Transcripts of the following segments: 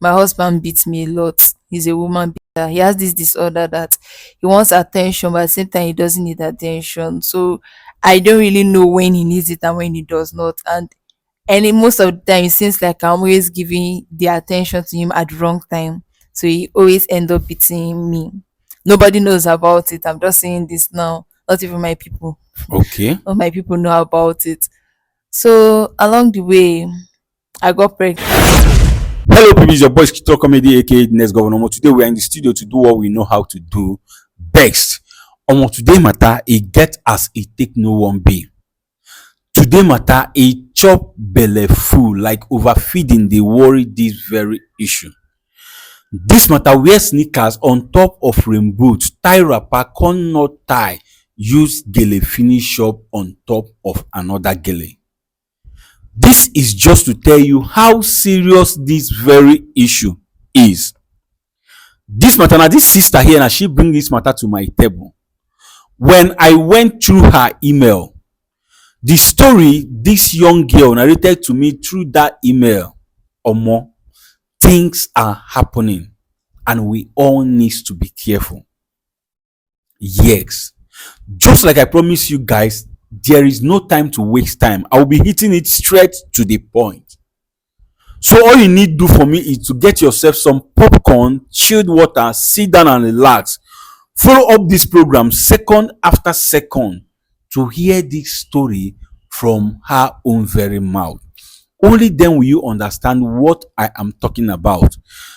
My husband beats me a lot. He's a woman beater. He has this disorder that he wants attention, but at the same time, he doesn't need attention. So I don't really know when he needs it and when he does not. And most of the time, it seems like I'm always giving the attention to him at the wrong time. So he always end up beating me. Nobody knows about it. I'm just saying this now. Not even my people. Okay. All my people know about it. So along the way, I got pregnant. Hello, people. It's your boy Skito Comedy, aka the Next Governor. Today we are in the studio to do what we know how to do best. Today matter it get as it take no one be. Today matter a chop belle full like overfeeding dey worry this very issue. This matter wear sneakers on top of rain boot, tie wrapper con not tie, use gele finish up on top of another gele. This is just to tell you how serious this very issue is. This matter na this sister here na she bring this matter to my table. When I went through her email, the story this young girl narrated to me through that email, omo, things are happening and we all need to be careful. Yes, just like I promised you guys, there is no time to waste time. I will be hitting it straight to the point. So all you need do for me is to get yourself some popcorn, chilled water, sit down and relax. Follow up this program second after second to hear this story from her own very mouth. Only then will you understand what I am talking about.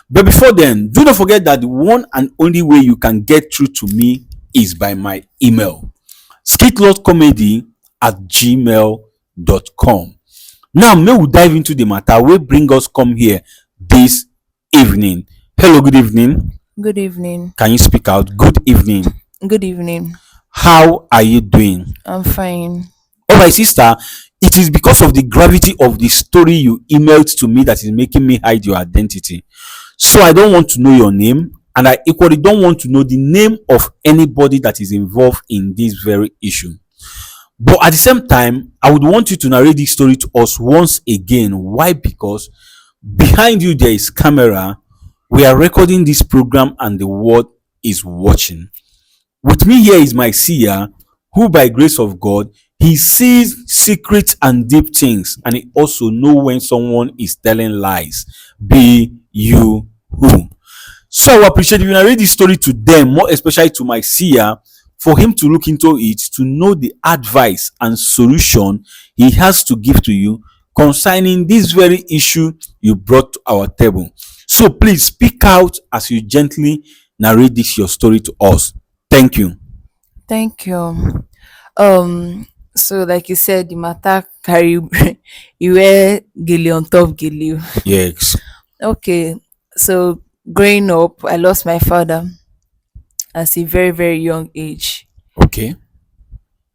But before then, do not forget that the one and only way you can get through to me is by my email, skitlordcomedy@gmail.com. Now, may we dive into the matter wey bring us come here this evening. Hello, good evening. Good evening. Can you speak out? Good evening. Good evening. How are you doing? I'm fine. Oh, my sister, it is because of the gravity of the story you emailed to me that is making me hide your identity. So I don't want to know your name, and I equally don't want to know the name of anybody that is involved in this very issue. But at the same time, I would want you to narrate this story to us once again. Why? Because behind you there is camera. We are recording this program and the world is watching. With me here is my seer, who by grace of God, he sees secrets and deep things, and he also know when someone is telling lies. Be you who. So I will appreciate if you narrate this story to them, more especially to my seer, for him to look into it, to know the advice and solution he has to give to you concerning this very issue you brought to our table. So please speak out as you gently narrate this your story to us. Thank you. Thank you. So like you said, the matter carry you wear gele on top gele. Yes. Okay. So growing up, I lost my father at a very, very young age. Okay.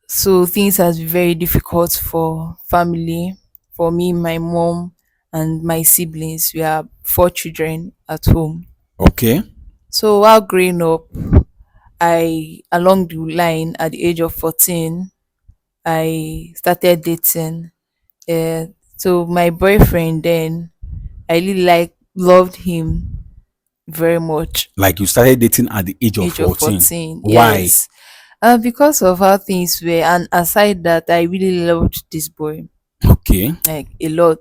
So things has been very difficult for family, for me, my mom, and my siblings. We are four children at home. Okay. So while growing up, I along the line at the age of 14, I started dating. So my boyfriend then, I really loved him very much. Like you started dating at the age of Age of 14. 14, Why? yes. Because of how things were, and aside that, I really loved this boy Okay. like a lot,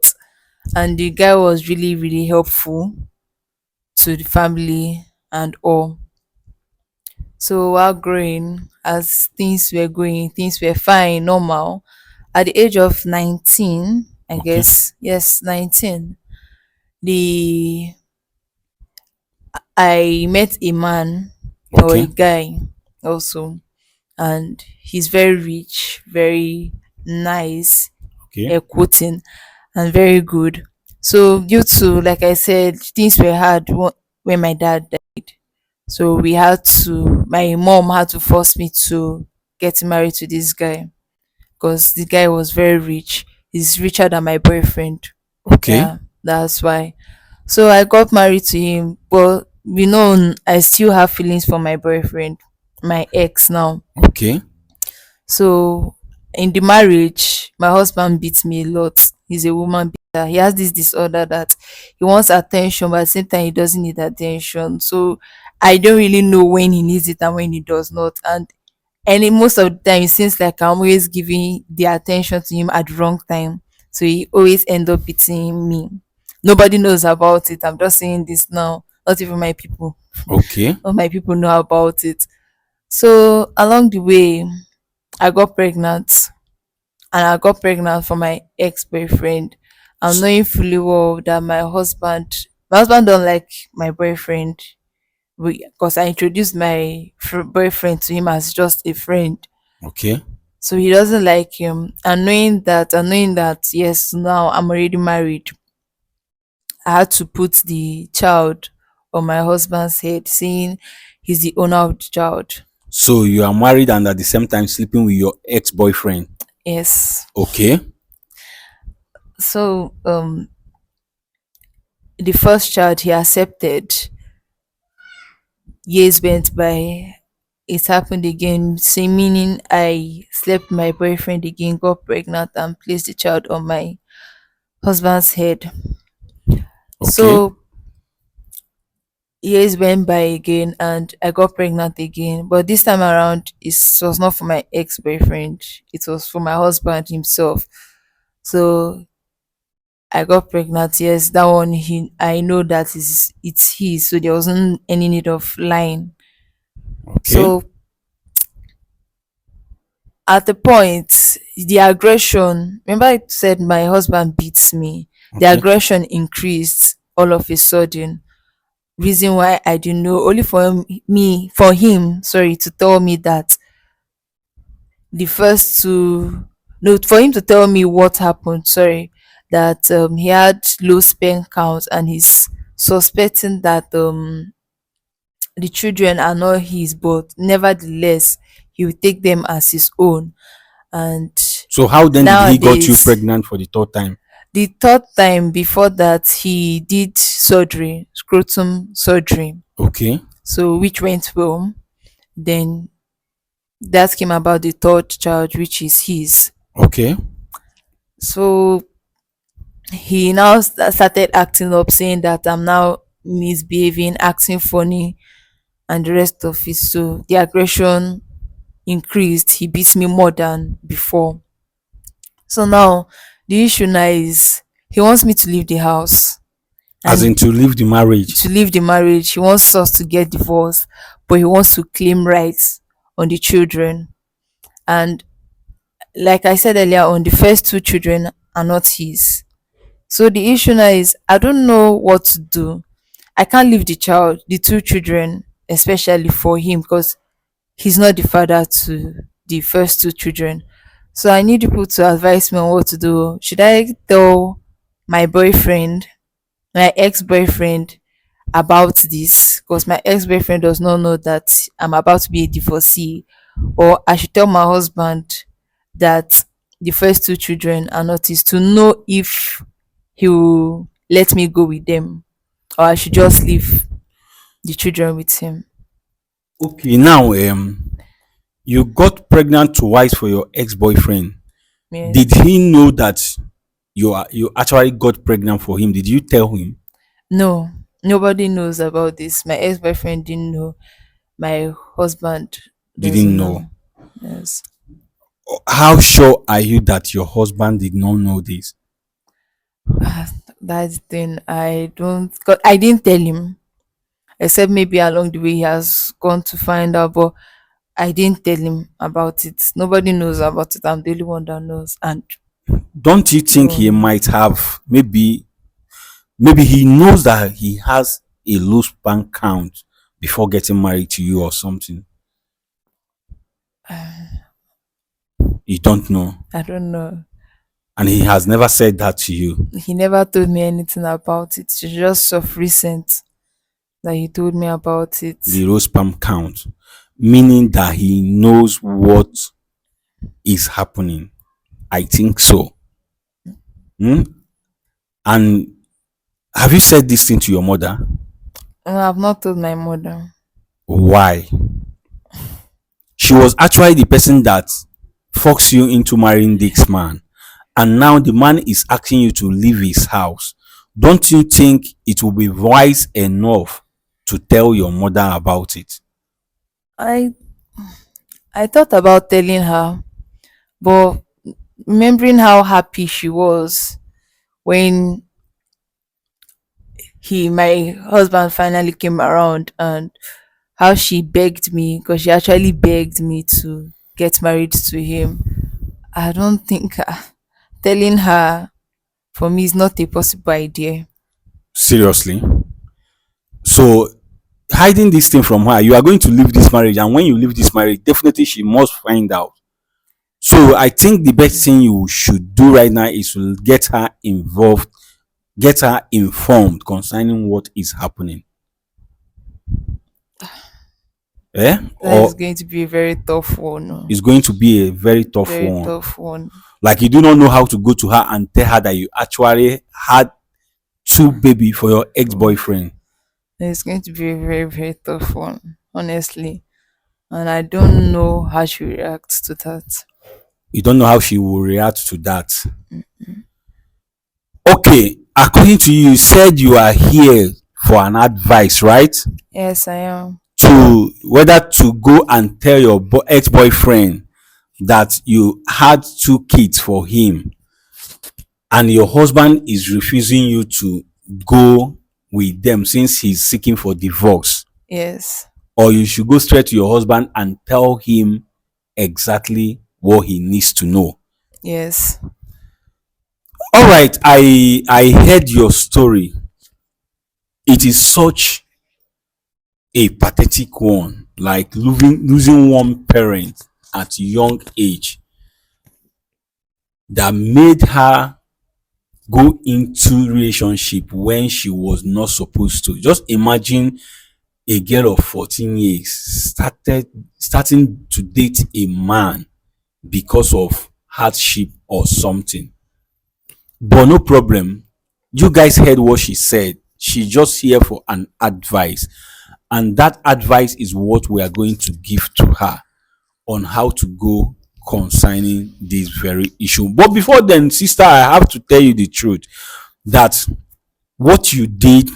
and the guy was really, really helpful to the family and all. So while growing, as things were going, things were fine, normal. At the age of 19, I Okay. guess, yes, 19, the I met a man or a Okay. guy also, and he's very rich, very nice, Okay. air quoting, and very good. So due to, like I said, things were hard when my dad died. So my mom had to force me to get married to this guy because the guy was very rich. He's richer than my boyfriend. Okay. Yeah, that's why. So I got married to him, but I still have feelings for my boyfriend, my ex now. Okay. So in the marriage, my husband beats me a lot. He's a woman He has this disorder that he wants attention, but at the same time he doesn't need attention. So I don't really know when he needs it and when he does not. Most of the time it seems like I'm always giving the attention to him at the wrong time. So he always end up beating me. Nobody knows about it. I'm just saying this now. Not even my people. Okay. Not my people know about it. So along the way, I got pregnant, and I got pregnant for my ex-boyfriend. I'm knowing fully well that my husband don't like my boyfriend, because I introduced my boyfriend to him as just a friend. Okay. So he doesn't like him. And knowing that, yes, now I'm already married, I had to put the child on my husband's head, saying he's the owner of the child. So you are married and at the same time sleeping with your ex-boyfriend. Yes. Okay. So the first child he accepted. Years went by. It happened again, same meaning I slept with my boyfriend again, got pregnant, and placed the child on my husband's head. Okay. So years went by again, and I got pregnant again. But this time around, it was not for my ex boyfriend, it was for my husband himself. So I got pregnant. Yes, that one, I know that is it's his, so there wasn't any need of lying. Okay. So at the point, the aggression, remember I said my husband beats me, the Okay. aggression increased all of a sudden. Reason why I didn't know, only for him, sorry, to tell me that the first two no for him to tell me what happened, sorry, that he had low sperm count, and he's suspecting that the children are not his, but nevertheless he will take them as his own. And So how then did he got you nowadays, pregnant for the third time? the third time before that, he did surgery, scrotum surgery, Okay. so which went well. Then that came about the third child, which is his. Okay. So he now started acting up, saying that I'm now misbehaving, acting funny, and the rest of it. So the aggression increased. He beats me more than before. So now the issue now is he wants me to leave the house, As and in to leave the marriage. to leave the marriage. He wants us to get divorced, but he wants to claim rights on the children. And like I said earlier on, the first two children are not his. So the issue now is I don't know what to do. I can't leave the two children, especially for him, because he's not the father to the first two children. So I need people to advise me on what to do. Should I tell my boyfriend, my ex-boyfriend, about this? Because my ex-boyfriend does not know that I'm about to be a divorcee. Or I should tell my husband that the first two children are not his, to know if he will let me go with them, or I should just leave the children with him. Okay. Now you got pregnant twice for your ex-boyfriend. Did Yes. he know that you actually got pregnant for him? Did you tell him? No, nobody knows about this. My ex-boyfriend didn't know. My husband Didn't doesn't know. know. Yes. How sure are you that your husband did not know this? That's the thing. I didn't tell him, except maybe along the way he has gone to find out, but I didn't tell him about it. Nobody knows about it. I'm the only one that knows. And Don't you think he um, might have maybe he knows that he has a low sperm count before getting married to you or something? You don't know. I don't know. And he has never said that to you. He never told me anything about it. It's just of recent that he told me about The it. low sperm count. Meaning that he knows what is happening. I think so. Hmm? And have you said this thing to your mother? And I've not told my mother. Why? She was actually the person that forced you into marrying this man. and now the man is asking you to leave his house, don't you think it will be wise enough to tell your mother about it? I I thought about telling her, but remembering how happy she was when my husband finally came around, and how she begged me, because she actually begged me to get married to him. I don't think telling her for me is not a possible idea. Seriously? So hiding this thing from her, you are going to leave this marriage, and when you leave this marriage, definitely she must find out. So I think the best thing you should do right now is to get her involved, get her informed concerning what is happening. Eh? That is Or going to be a very tough one. Oh. it's going to be a very tough Very one. tough one. Like you do not know how to go to her and tell her that you actually had two baby for your ex-boyfriend. It's going to be a very, very tough one, honestly. And I don't know how she reacts to that. You don't know how she will react to that. Okay, according to you, you said you are here for an advice, right? Yes, I am. To whether to go and tell your ex-boyfriend that you had two kids for him and your husband is refusing you to go with them since he's seeking for divorce, Yes. or you should go straight to your husband and tell him exactly what he needs to know. Yes. All right, I heard your story. It is such a pathetic one, like losing one parent at a young age that made her go into relationship when she was not supposed to. Just imagine a girl of 14 years starting to date a man because of hardship or something. But no problem. You guys heard what she said. She's just here for an advice. And that advice is what we are going to give to her on how to go concerning this very issue. But before then, sister, I have to tell you the truth that what you did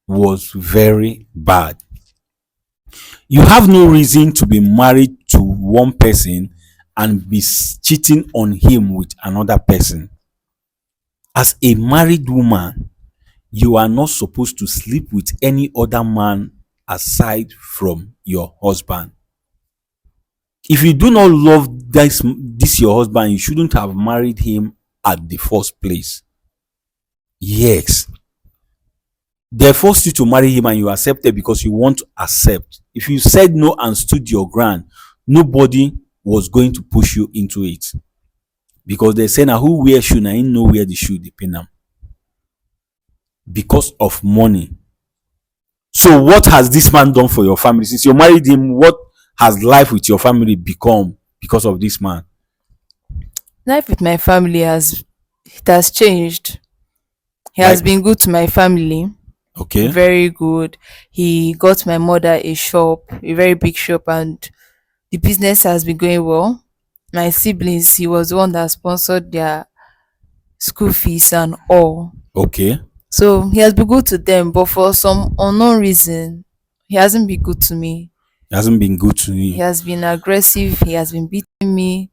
was very bad. You have no reason to be married to one person and be cheating on him with another person. As a married woman, you are not supposed to sleep with any other man aside from your husband. If you do not love this your husband, you shouldn't have married him at the first place. Yes, they forced you to marry him and you accepted because you want to accept. If you said no and stood your ground, nobody was going to push you into it, because they say now who wear shoe na him know where the shoe dey pain am, because of money. So what has this man done for your family since you married him? What has life with your family become because of this man? Life with my family has changed. He has Like, been good to my family. okay, Very good. He got my mother a shop, a very big shop, and the business has been going well. My siblings, he was the one that sponsored their school fees and all. okay, So he has been good to them, but for some unknown reason, he hasn't been good to me. it hasn't been good to He me. has been aggressive. He has been beating me.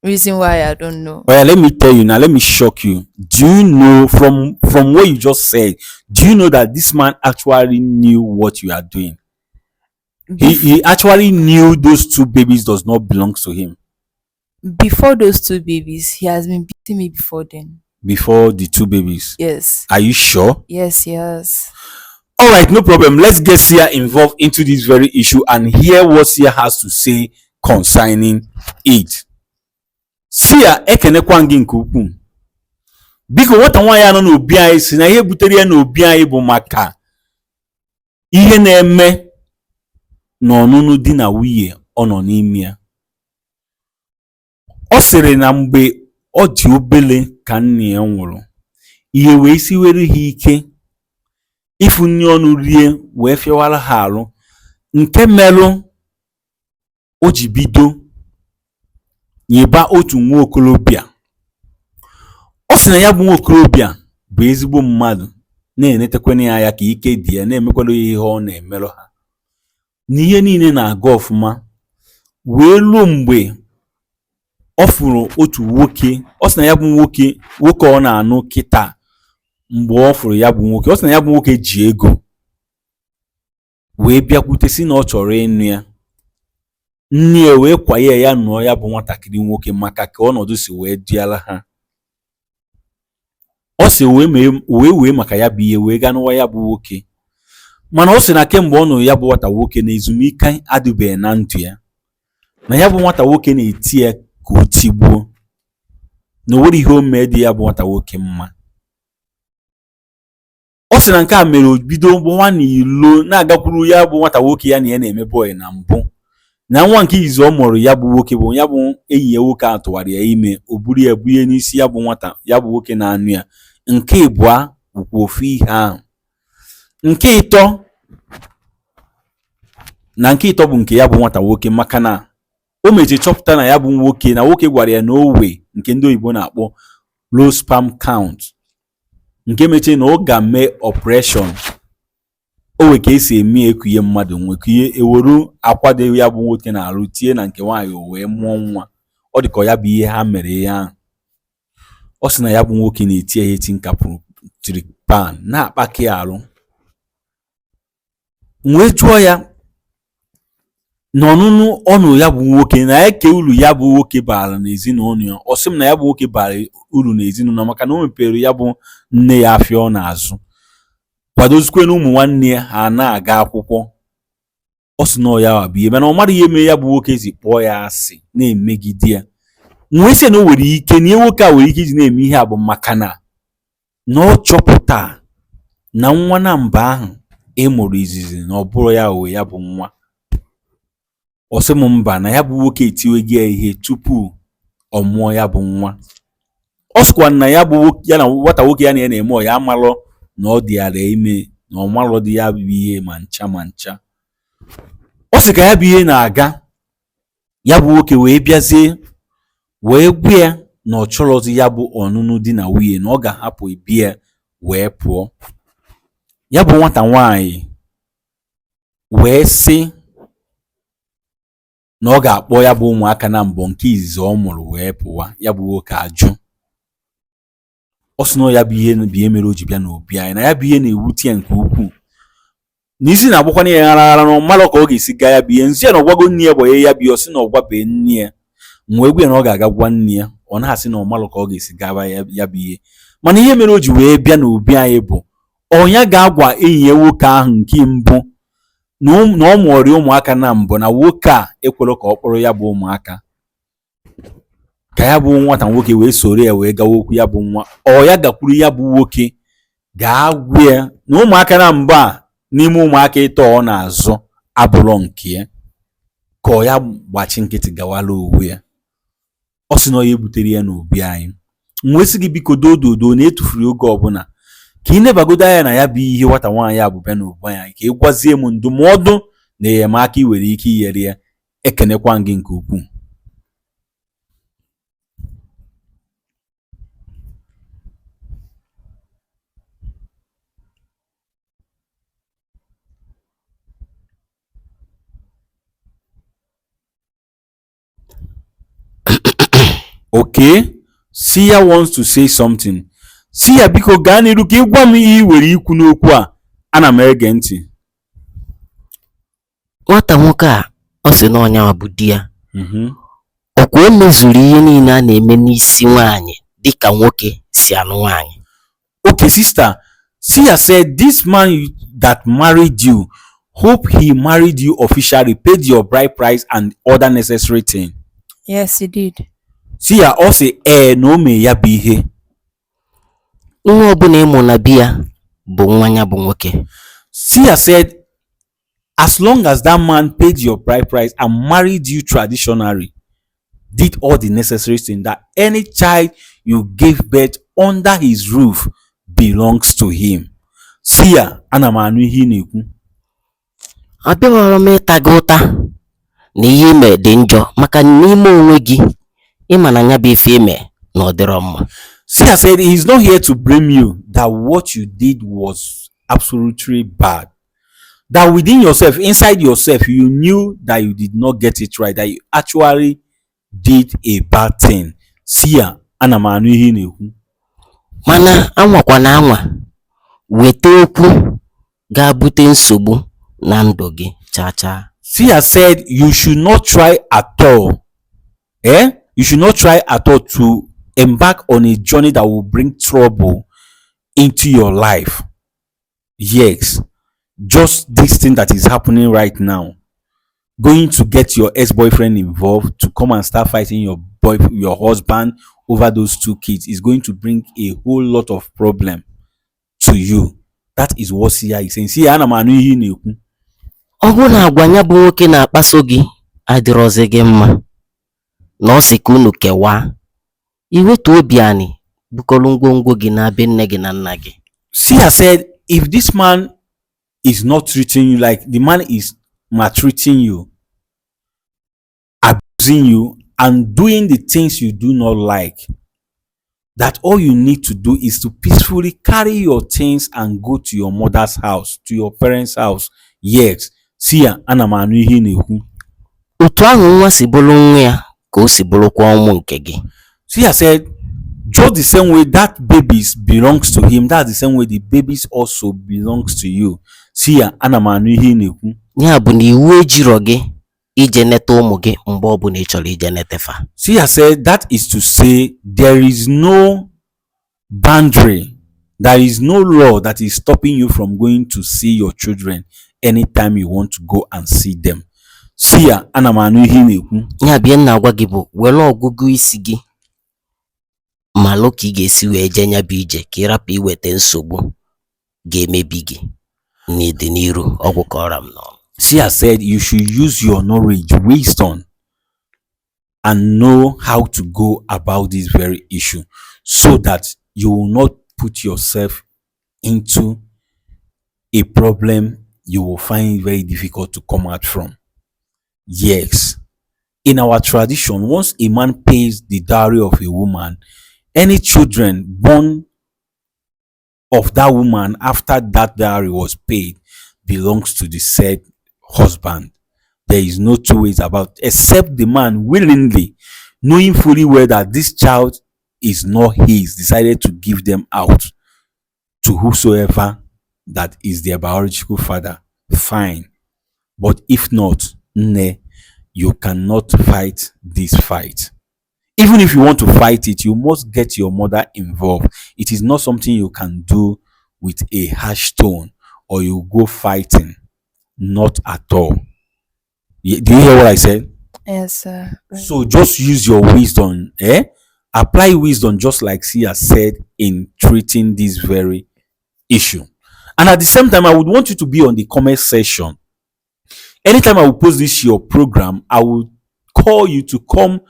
Reason why I don't know. Well, let me tell you now, let me shock you. Do you know, from what you just said, do you know that this man actually knew what you are doing? Bef- He actually knew those two babies does not belong to him Before those two babies, he has been beating me before then. before the two babies. Yes. Are you sure? Yes, he has. All right, no problem. Let's get Sia involved into this very issue and hear what Sia has to say concerning it. Sia ekenekwa gị nke ukwuu. Biko nwata nwaanyị anọ n'obi anyị si na ihe butere ya n'obi anyị bụ maka ihe na-eme n'ọnụnụ di na nwunye ọ nọ n'ime ya. Ọ sịrị na mgbe ọ dị obele ka nne ya nwụrụ, ihe wee siwere ha ike ifu nri ọnụ rie wee fịawara ha arụ, nke merụ o ji bido nyeba otu nwa okolobịa Ọ sị na ya bụ nwokorobịa bụ ezigbo mmadụ, na-enetekwana ya anya ka ike dị ya, na-emekwara ya ihe ọ na-emerụ ha, na ihe niile na-aga ọfụma, wee ruo mgbe ọ fụrụ otu nwoke. Ọ sị na ya bụ nwoke ọ na-anụ kịta, mgbe ọ fụrụ ya bụ nwoke, ọ sị na ya bụ nwoke ji ego, wee bịakwute sị na ọ chọrọ ịnụ ya. Nne ya wee kwaye ya nụọ ya bụ nwatakịrị nwoke maka ka ọnọdụ si wee dịara ha. Ọ sị wee maka ya bụ ihe wee gaa n'ụwa ya bụ nwoke, mana ọ sị na kemgbe ọ nụrụ ya bụ nwata nwoke na ezumike adịbeghị na ndụ ya, na ya bụ nwata nwoke na-eti ya ka o tigbuo, na o nwere ihe o mee dị ya bụ nwata nwoke mma. Ọ sị na nke a mere o bido gbawa n'ilo na-agakwuru ya bụ nwata nwoke ya na ya na-eme bọị na mbụ, na nwa nke izu ọ mụrụ ya bụ nwoke bụ ya bụ enyi ya nwoke a tụwara ya ime, o buru ya bunye n'isi ya bụ nwata ya bụ nwoke na-anụ ya. Nke ịbụa bụkwa ofu ihe ahụ. Nke ịtọ bụ nke ya bụ nwata nwoke, maka na o mechi chọpụta na ya bụ nwoke gwara ya na owe nke ndị oyibo na-akpọ low sperm count, nke mechie na ọ ga-eme operation. O we ka esi eme ekunye mmadụ nwekunye eweru akwa dị ya bụ nwoke na-arụ tie na nke nwaanyị o wee mụọ nwa. Ọ dịka ya bụ ihe ha mere ya ahụ. Ọ sị na ya bụ nwoke na-eti ya eti nkapụrụ tiri pan na-akpaki arụ. Wee jụọ ya na ọnụnụ ọnụ ya bụ nwoke na eke uru ya bụ nwoke bara n'ezinụlọ ya. Ọ sị m na ya bụ nwoke bara uru n'ezinụlọ maka na o mepere ya bụ nne ya afịa ọ na-azụ, kwadozikwe na ụmụ nwanne ya ha na-aga akwụkwọ. Ọ sị na ya bụ ihe, mana ọ mara ihe mere ya bụ nwoke ji kpọọ ya asị na-emegide ya. Wee sị na o nwere ike na ihe nwoke a nwere ike iji na-eme ihe a bụ maka na ọ chọpụta na nwa na mba ahụ ịmụrụ izizi na ọ bụrụ ya owe ya bụ nwa. Ọ sị m mba, na ya bụ nwoke etiwegi ya ihe tupu ọ mụọ ya bụ nwa. Ọ sịkwa na ya bụ ya na nwata nwoke ya na ya na-eme ọ ya amalụ na ọ dịara ime, na ọ malụ dị ya bụ ihe ma ncha ma ncha. Ọ sị ka ya bụ ihe na-aga, ya bụ nwoke wee bịazie wee gwa ya na ọ chọrọzi ya bụ ọnụnụ di na nwunye, na ọ ga-ahapụ ibi ya wee pụọ. Ya bụ nwata nwaanyị wee sị na ọ ga-akpọ ya bụ ụmụaka na mbọ nke izizi ọ mụrụ wee pụwa. Ya bụ nwoke ajụ. Ọ sị na ya bụ ihe mere o ji bịa n'obi anyị, na ya bụ ihe na-ewute ya nke ukwuu, n'isi na-agbakwana ya ghara na mmalụ ka ọ ga-esi gaa ya bụ ihe. Nsị ya na ọgwago nne ya gbanye ya bụ ihe, ọ sị na ọ gwabeghị nne ya. Wee gwa ya na ọ ga-aga gwa nne ya, ọ na-asị na ọmalụ ka ọ ga-esi gaba ya bụ ihe. Mana ihe mere o ji wee bịa n'obi anyị bụ ọnya ga-agwa enyi ya nwoke ahụ nke mbụ na ọ mụọrị ụmụaka na mbụ, na nwoke a ekwere ka ọ kpọrọ ya bụ ụmụaka, ka ya bụ nwata nwoke wee soro ya wee gawa okwu ya bụ nwa. Ọ ya gakwuru ya bụ nwoke ga-agwa ya na ụmụaka na mbụ a n'ime ụmụaka ịtọ ọ na-azụ abụrọ nke ya, ka ọ ya gbachi nkịtị gawala owu ya. Ọ sị na ọ ya ebutere ya n'obi anyị. Wee sị gị biko dododo na etufuru oge ọbụla ka ị nebagodo anya na ya bụ ihe nwata nwaanyị a bụ bịa n'obi anyị, ka ị gwazie m ndụmọdụ na enyemaka ị nwere ike inyere ya. Ekenekwa gị nke ukwuu. Okay, Sia wants to say something. Sia biko gaa n'iru ka ị gwa m ihe ị nwere ikwu n'okwu a. Ana m ege ntị. Nwata nwoke a ọ sị na ọnya bụ di ya, ọkwa o mezuru ihe niile a na-eme n'isi nwaanyị dịka nwoke si anụ nwaanyị. Okay, sister, Sia said this man that married you, hope he married you officially, paid your bride price and other necessary thing. Yes, he did. Sia ọ sị na o mee ya bụ ihe. Nwa ọbụla ịmụ na bi ya bụ nwa ya bụ nwoke. Sia said as long as that man paid your bride price and married you traditionally, did all the necessary things, that any child you gave birth under his roof belongs to him. Sia, ana m anụ ihe ị na-ekwu. Abịaghọrọ m ịta gị ụta na ihe ime dị njọ, maka n'ime onwe gị ịma na ya bụ ife ime na ọ dịrọ mma. Sia said he's not here to blame you, that what you did was absolutely bad. That within yourself, inside yourself, you knew that you did not get it right, that you actually did a bad thing. Sia, ana m anụ ihe ị na-ekwu. mana anwakwana anwa weta okwu ga-abute nsogbu na ndụ gị chaa chaa. Sia said you should not try at all. You should not try at all to embark on a journey that will bring trouble into your life. Yes, just this thing that is happening right now, going to get your ex-boyfriend involved to come and start fighting your husband over those two kids is going to bring a whole lot of problem to you. That is what Sia is saying. Sia, ana m anụ ihe ị na-ekwu. Ọ bụrụ na agwa ya bụ nwoke na-akpaso gị adịrọzi gị mma, na ọ sị ka unu kewaa, iwetu obi anị bukọrọ ngwongwo gị na be nne gị na nna gị. Sia said if this man is not treating you, like the man is maltreating you, abusing you, and doing the things you do not like, that all you need to do is to peacefully carry your things and go to your mother's house, to your parents' house. Yes, Sia, ana m anụ ihe ị na-ekwu. Otu ahụ nwa si bụrụ nwa ya ka o si bụrụkwa ụmụ nke gị. Sia said just the same way that babies belongs to him, that's the same way the babies also belongs to you. Sia, ana m anụ ihe ị na-ekwu. Ya bụ na iwu ejiro gị ije neta ụmụ gị mgbe ọbụla ị chọrọ ije netefa. Sia said that is to say there is no boundary, there is no law that is stopping you from going to see your children anytime you want to go and see them. Sia, ana m anụ ihe ị na-ekwu. Ya bịa nna agwa gị bụ were ọgụgụ isi gị malụ ka ị ga-esi wee jee nya bụ ije ka ị rapụ iweta nsogbu ga-emebi gị n'ọdịnihu. Ọgwụ kọrọ m n'ọnụ. Sia said you should use your knowledge, wisdom, and know how to go about this very issue so that you will not put yourself into a problem you will find it very difficult to come out from. Yes, in our tradition, once a man pays the dowry of a woman, any children born of that woman after that dowry was paid belongs to the said husband. There is no two ways about it, except the man willingly, knowing fully well that this child is not his, decided to give them out to whosoever that is their biological father. Fine. But if not, you cannot fight this fight. Even if you want to fight it, you must get your mother involved. It is not something you can do with a harsh tone or you go fighting. Not at all. Do you hear what I said? Yes, sir. So just use your wisdom. Apply wisdom just like Sia said in treating this very issue. And at the same time, I would want you to be on the comment section. Anytime I will post this your program, I will call you to come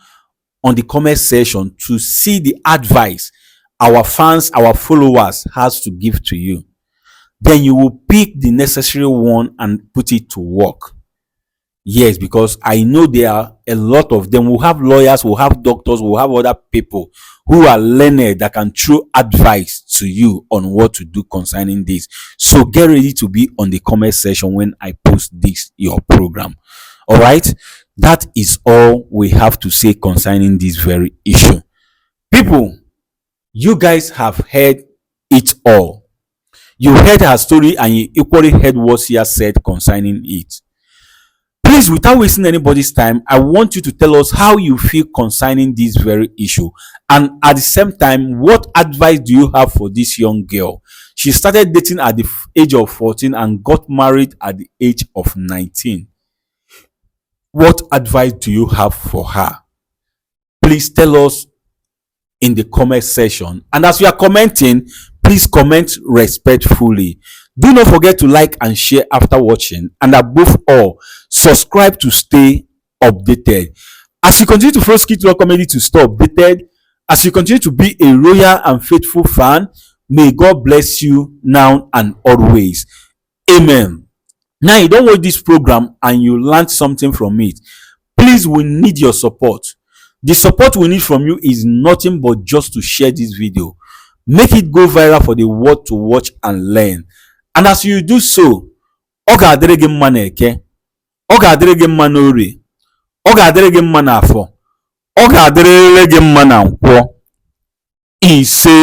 on the comment section to see the advice our fans, our followers has to give to you. Then you will pick the necessary one and put it to work. Yes, because I know there are a lot of them. We'll have lawyers, we'll have doctors, we'll have other people who are learned that can throw advice to you on what to do concerning this. So get ready to be on the comment section when I post this your program. All right, that is all we have to say concerning this very issue. People, you guys have heard it all. You heard her story and you equally heard what Sia said concerning it. Please, without wasting anybody's time, I want you to tell us how you feel concerning this very issue. And at the same time, what advice do you have for this young girl? She started dating at the age of 14 and got married at the age of 19. What advice do you have for her? Please tell us in the comment section. And as you are commenting, please comment respectfully. Do not forget to like and share after watching, and above all, subscribe to stay updated. As you continue to follow Skit Law Comedy to stay updated, as you continue to be a loyal and faithful fan, may God bless you now and always. Amen. Now, you don't watch this program and you learn something from it. Please, we need your support. The support we need from you is nothing but just to share this video, make it go viral for the world to watch and learn. And as you do so, ọ ga-adịrị gị mma n'Eke, ọ ga-adịrị gị mma n'Orie, ọ ga-adịrị gị mma n'Afọ, ọ ga-adịrịrị gị mma na Nkwọ. Ise.